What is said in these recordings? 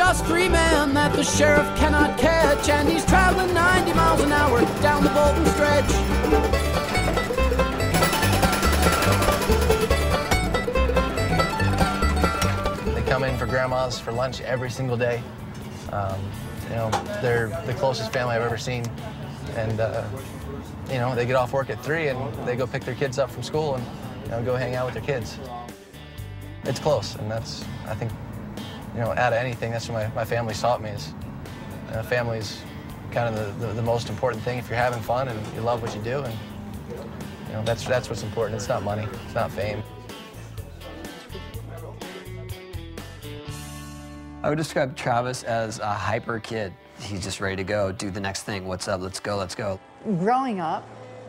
just 3 men that the sheriff cannot catch, and he's traveling 90 miles an hour down the Bolton stretch. They come in for grandmas for lunch every single day. You know, they're the closest family I've ever seen. And, you know, they get off work at 3 and they go pick their kids up from school and, you know, go hang out with their kids. It's close, and that's, I think, you know, out of anything, that's what my family taught me is family's kind of the most important thing if you're having fun and you love what you do. And, you know, that's what's important. It's not money. It's not fame. I would describe Travis as a hyper kid. He's just ready to go, do the next thing. What's up? Let's go, let's go. Growing up,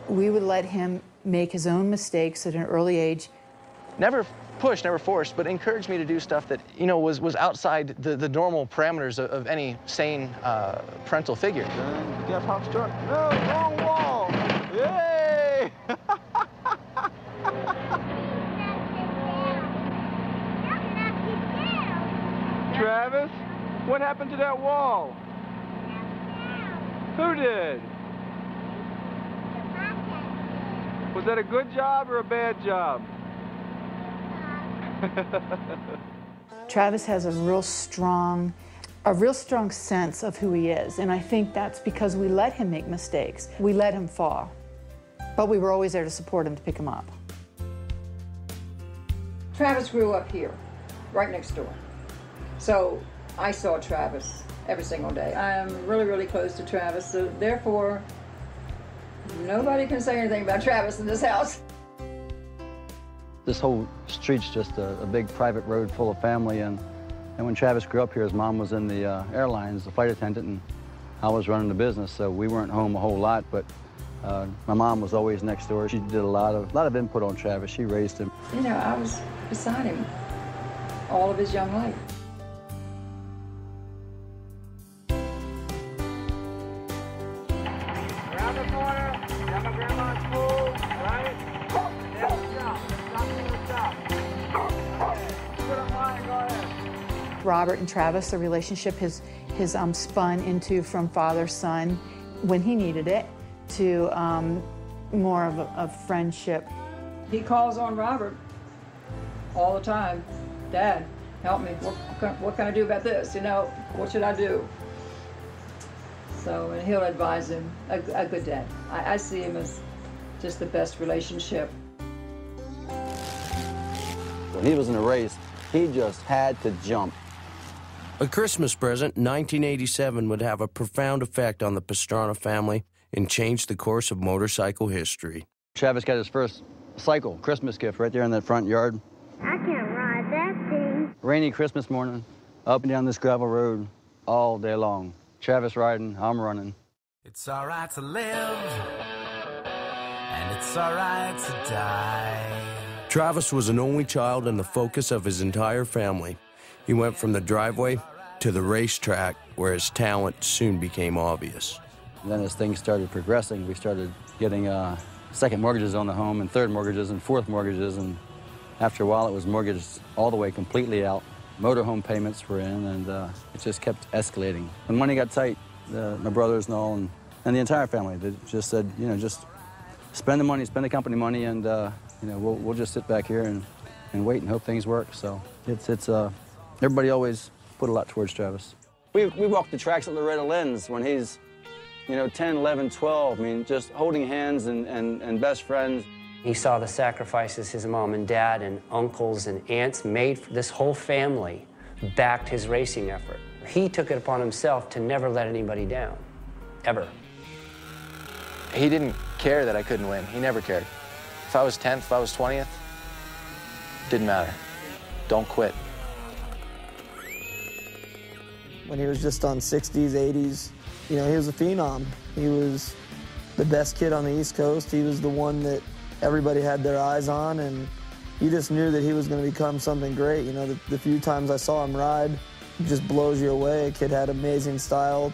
we would let him make his own mistakes at an early age. Never pushed, never forced, but encouraged me to do stuff that, you know, was outside the normal parameters of any sane parental figure. You got pop struck. No, wrong wall. Yay! Travis, what happened to that wall? Who did? Was that a good job or a bad job? Travis has a real strong sense of who he is, and I think that's because we let him make mistakes. We let him fall, but we were always there to support him, to pick him up. Travis grew up here, right next door. So I saw Travis every single day. I'm really, really close to Travis, so therefore, nobody can say anything about Travis in this house. This whole street's just a big private road full of family, and when Travis grew up here, his mom was in the airlines, the flight attendant, and I was running the business, so we weren't home a whole lot, but my mom was always next door. She did a lot of input on Travis. She raised him. You know, I was beside him all of his young life. Around the corner, down my grandma's pool, right? Robert and Travis, the relationship has spun into from father-son when he needed it to more of a friendship. He calls on Robert all the time. Dad, help me. What can I do about this? You know, what should I do? So, and he'll advise him. A good dad. I see him as just the best relationship. When he was in a race, he just had to jump. A Christmas present in 1987 would have a profound effect on the Pastrana family and change the course of motorcycle history. Travis got his first cycle, Christmas gift, right there in that front yard. I can't ride that thing. Rainy Christmas morning, up and down this gravel road all day long. Travis riding, I'm running. It's all right to live, and it's all right to die. Travis was an only child and the focus of his entire family. He went from the driveway to the racetrack, where his talent soon became obvious. And then as things started progressing, we started getting second mortgages on the home and third mortgages and fourth mortgages, and after a while it was mortgaged all the way completely out. Motorhome payments were in, and it just kept escalating. When money got tight, my brothers and all, and the entire family, they just said, you know, just spend the money, spend the company money, and you know, we'll just sit back here and wait and hope things work. So it's everybody always put a lot towards Travis. We walked the tracks at Loretta Lynn's when he's, you know, 10, 11, 12. I mean, just holding hands and best friends. He saw the sacrifices his mom and dad and uncles and aunts made. This whole family backed his racing effort. He took it upon himself to never let anybody down, ever. He didn't care that I couldn't win. He never cared. If I was 10th, if I was 20th, didn't matter. Don't quit. When he was just on 60s, 80s, you know, he was a phenom. He was the best kid on the East Coast. He was the one that everybody had their eyes on, and you just knew that he was going to become something great. You know, the few times I saw him ride, it just blows you away. A kid had amazing style.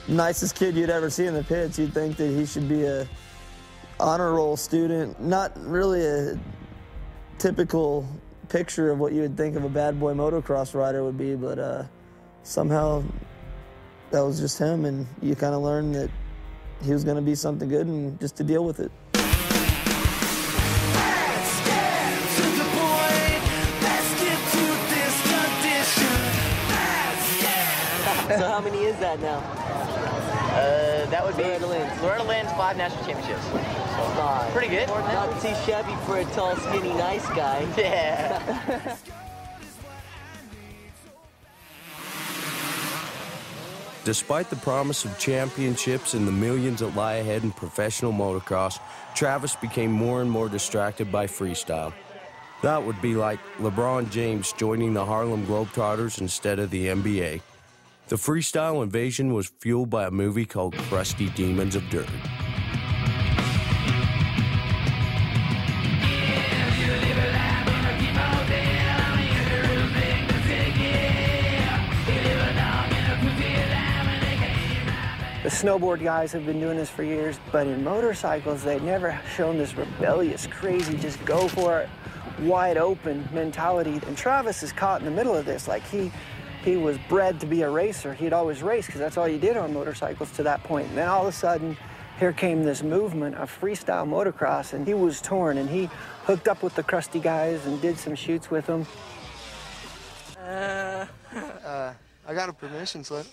Nicest kid you'd ever see in the pits. You'd think that he should be a honor roll student. Not really a typical picture of what you would think of a bad boy motocross rider would be, but somehow that was just him, and you kind of learn that he was going to be something good and just to deal with it. So how many is that now? That would be Loretta Lynn's 5 national championships. So, pretty good. Not too shabby for a tall, skinny, nice guy. Yeah. Despite the promise of championships and the millions that lie ahead in professional motocross, Travis became more and more distracted by freestyle. That would be like LeBron James joining the Harlem Globetrotters instead of the NBA. The freestyle invasion was fueled by a movie called Crusty Demons of Dirt. The snowboard guys have been doing this for years, but in motorcycles, they've never shown this rebellious, crazy, just go for it, wide open mentality. And Travis is caught in the middle of this. Like he was bred to be a racer. He'd always race because that's all you did on motorcycles to that point. And then all of a sudden, here came this movement of freestyle motocross, and he was torn, and he hooked up with the Crusty guys and did some shoots with them. I got a permission slip.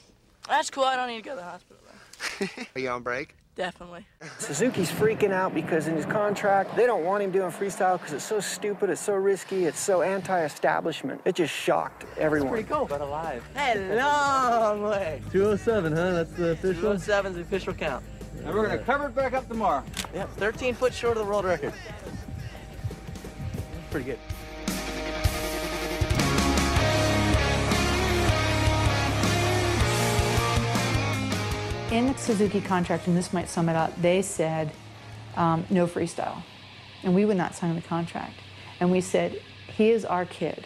That's cool. I don't need to go to the hospital, though. Are you on break? Definitely. Suzuki's freaking out because in his contract, they don't want him doing freestyle because it's so stupid, it's so risky, it's so anti-establishment. It just shocked everyone. That's pretty cool. But alive. Hey, long way. 207, huh? That's the official? 207's the official count. And we're going to cover it back up tomorrow. Yep, 13 foot short of the world record. Pretty good. In the Suzuki contract, and this might sum it up, they said no freestyle. And we would not sign the contract. And we said, he is our kid.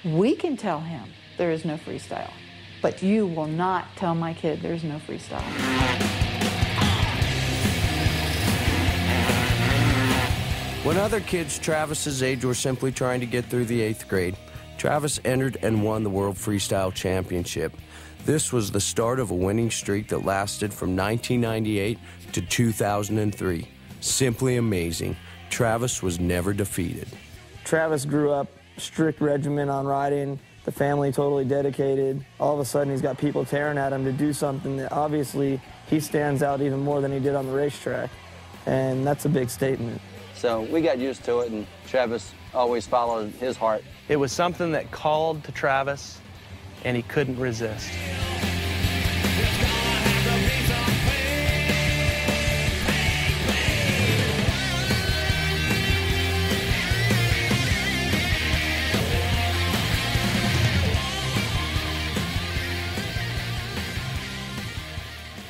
We can tell him there is no freestyle, but you will not tell my kid there's no freestyle. When other kids Travis's age were simply trying to get through the 8th grade, Travis entered and won the World Freestyle Championship. This was the start of a winning streak that lasted from 1998 to 2003. Simply amazing. Travis was never defeated. Travis grew up strict regimen on riding, the family totally dedicated. All of a sudden he's got people tearing at him to do something that obviously he stands out even more than he did on the racetrack. And that's a big statement. So we got used to it, and Travis always followed his heart. It was something that called to Travis, and he couldn't resist.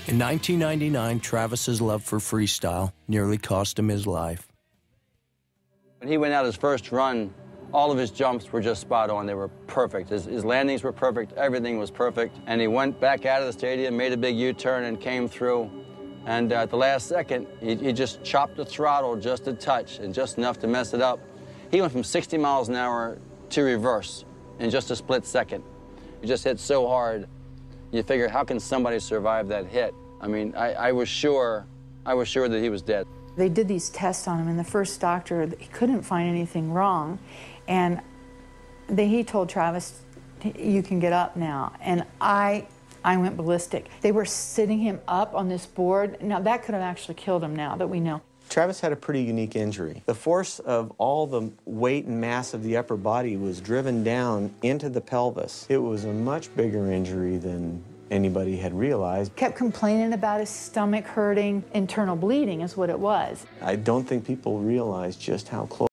In 1999, Travis's love for freestyle nearly cost him his life. When he went out his first run, all of his jumps were just spot on. They were perfect. His landings were perfect. Everything was perfect. And he went back out of the stadium, made a big U-turn, and came through. And at the last second, he just chopped the throttle just a touch and just enough to mess it up. He went from 60 miles an hour to reverse in just a split second. He just hit so hard. You figure, how can somebody survive that hit? I mean, I was sure that he was dead. They did these tests on him, and the first doctor, he couldn't find anything wrong. And he told Travis, you can get up now. And I went ballistic. They were sitting him up on this board. Now, that could have actually killed him now that we know. Travis had a pretty unique injury. The force of all the weight and mass of the upper body was driven down into the pelvis. It was a much bigger injury than anybody had realized. Kept complaining about his stomach hurting. Internal bleeding is what it was. I don't think people realize just how close